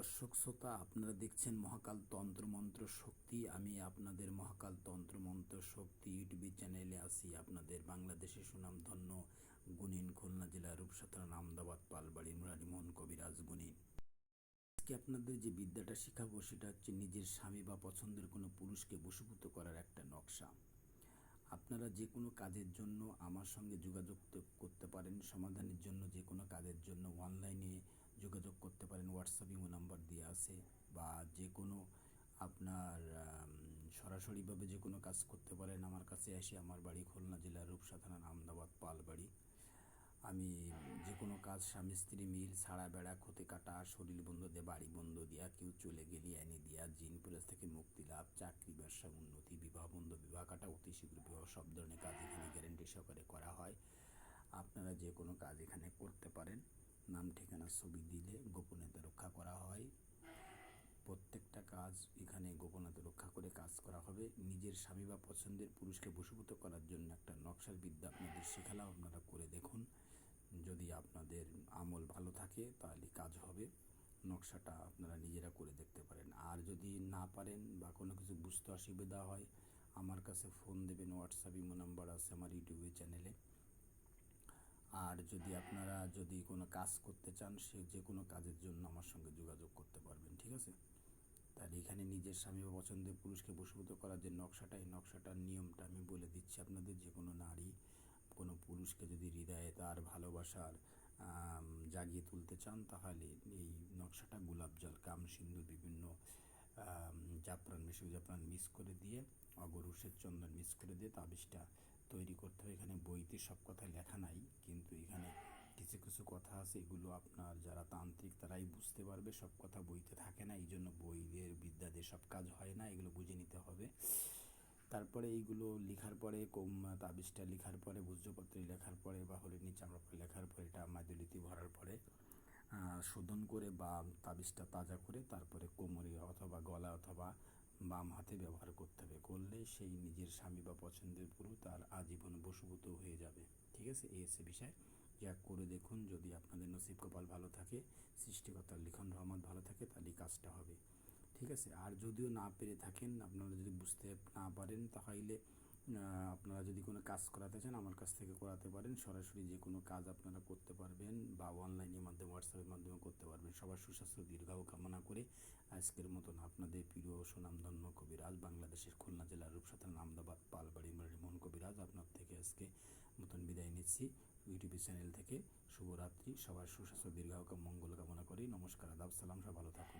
দর্শক শ্রোতা, আপনারা দেখছেন মহাকাল তন্ত্রমন্ত্র শক্তি। আমি আপনাদের মহাকাল তন্ত্রমন্ত্র শক্তি ইউটিউব চ্যানেলে আসি। আপনাদের বাংলাদেশের সুনামধন্য গুণিন, খুলনা জেলার রূপসা থানা আমদাবাদ পালবাড়ি মুরারিমোহন কবিরাজ গুণিন। আজকে আপনাদের যে বিদ্যাটা শেখাবো সেটা হচ্ছে নিজের স্বামী বা পছন্দের কোনো পুরুষকে বশীভূত করার একটা নকশা। আপনারা যে কোনো কাজের জন্য আমার সঙ্গে যোগাযোগ করতে পারেন। সমাধানের জন্য যে কোনো কাজের জন্য অনলাইনে যোগাযোগ করতে পারেন। হোয়াটসঅ্যাপ ইমো নাম্বার দেওয়া আছে। বা যে কোনো আপনার সরাসরিভাবে যে কোনো কাজ করতে পারেন আমার কাছে এসে। আমার বাড়ি খুলনা জেলার রূপসা থানা আমদাবাদ পালবাড়ি। আমি যে কোনো কাজ স্বামী স্ত্রী মিল, ছাড়া বেড়া, ক্ষতি কাটা, শরীর বন্ধ দিয়ে, বাড়ি বন্ধ দিয়া, কেউ চলে গেলে এনে দিয়া, জিন প্রেস থেকে মুক্তি লাভ, চাকরি ব্যবসা উন্নতি, বিবাহ বন্ধ, বিবাহ কাটা, অতি শীঘ্র বিবাহ, সব ধরনের কাজ এখানে গ্যারেন্টি সহকারে করা হয়। আপনারা যে কোনো কাজ এখানে করতে পারেন। নাম ঠিকানা ছবি দিলে গোপনীয়তা রক্ষা করা হয়। প্রত্যেকটা কাজ এখানে গোপনীয়তা রক্ষা করে কাজ করা হবে। নিজের স্বামী বা পছন্দের পুরুষকে বশীভূত করার জন্য একটা নকশার বিদ্যা আপনাদের শেখালাম। আপনারা করে দেখুন। যদি আপনাদের আমল ভালো থাকে তাহলে কাজ হবে। নকশাটা আপনারা নিজেরা করে দেখতে পারেন। আর যদি না পারেন বা কোনো কিছু বুঝতে অসুবিধা হয়, আমার কাছে ফোন দেবেন। হোয়াটসঅ্যাপ ইমো নাম্বার আছে আমার ইউটিউব চ্যানেলে। আর যদি কোনো কাজ করতে চান, সে যে কোনো কাজের জন্য আমার সঙ্গে যোগাযোগ করতে পারবেন। ঠিক আছে? তাহলে এখানে নিজের স্বামী বা পছন্দের পুরুষকে বশীভূত করার যে নকশাটা, এই নকশাটার নিয়মটা আমি বলে দিচ্ছি আপনাদের। যে কোনো নারী কোনো পুরুষকে যদি হৃদয়ে তার ভালোবাসার জাগিয়ে তুলতে চান, তাহলে এই নকশাটা গোলাপ জল, কাম সিন্দুর, বিভিন্ন জাফরান, জাফরান মিক্স করে দিয়ে, অগরুষের চন্দন মিক্স করে দিয়ে তাবিজটা তৈরি করতে হবে। এখানে বইতে সব কথা লেখা নাই, কিন্তু এখানে কিছু কিছু কথা আছে, এগুলো আপনার যারা তান্ত্রিক তারাই বুঝতে পারবে। সব কথা বইতে থাকে না, এই জন্য বইয়ের বিদ্যা দিয়ে সব কাজ হয় না, এগুলো বুঝে নিতে হবে। তারপরে এইগুলো লেখার পরে, তাবিজটা লেখার পরে, ভূজ্যপত্রে লেখার পরে বা হরিণী চামড়া লেখার পরে, এটা মাদুলিতে ভরার পরে শোধন করে বা তাবিজটা তাজা করে তারপরে কোমরে অথবা গলা অথবা বাম হাতে ব্যবহার করতে হবে। করলে সেই নিজের স্বামী বা পছন্দের পুরুষ তার আজীবন বশীভূত হয়ে যাবে। ঠিক আছে? এই হচ্ছে বিষয়। যা করে দেখুন। যদি আপনাদের নসিব কপাল ভালো থাকে, সৃষ্টিকর্তার লিখন রহমত ভালো থাকে, তাহলে কাজটা হবে। ঠিক আছে? আর যদিও না পেরে থাকেন, আপনারা যদি বুঝতে না পারেন, তাহলে আপনারা যদি কোনো কাজ করাতে চান আমার কাছ থেকে করাতে পারেন। সরাসরি যে কোনো কাজ আপনারা করতে পারবেন বা অনলাইনের মাধ্যমে, হোয়াটসঅ্যাপের মাধ্যমে করতে পারবেন। সবার সুস্বাস্থ্য দীর্ঘায়ু কামনা করে আজকের মতন আপনাদের প্রিয় সুনামধন্য কবিরাজ, বাংলাদেশের খুলনা জেলার রূপসা থানা আমদাবাদ পালবাড়ি মুরারিমোহন কবিরাজ আপনার থেকে আজকে মতন বিদায় নিচ্ছি ইউটিউব চ্যানেল থেকে। শুভরাত্রি। সবার সুস্বাস্থ্য দীর্ঘায়ু মঙ্গল কামনা করি। নমস্কার, আদাব, সালাম। সব ভালো থাকুন।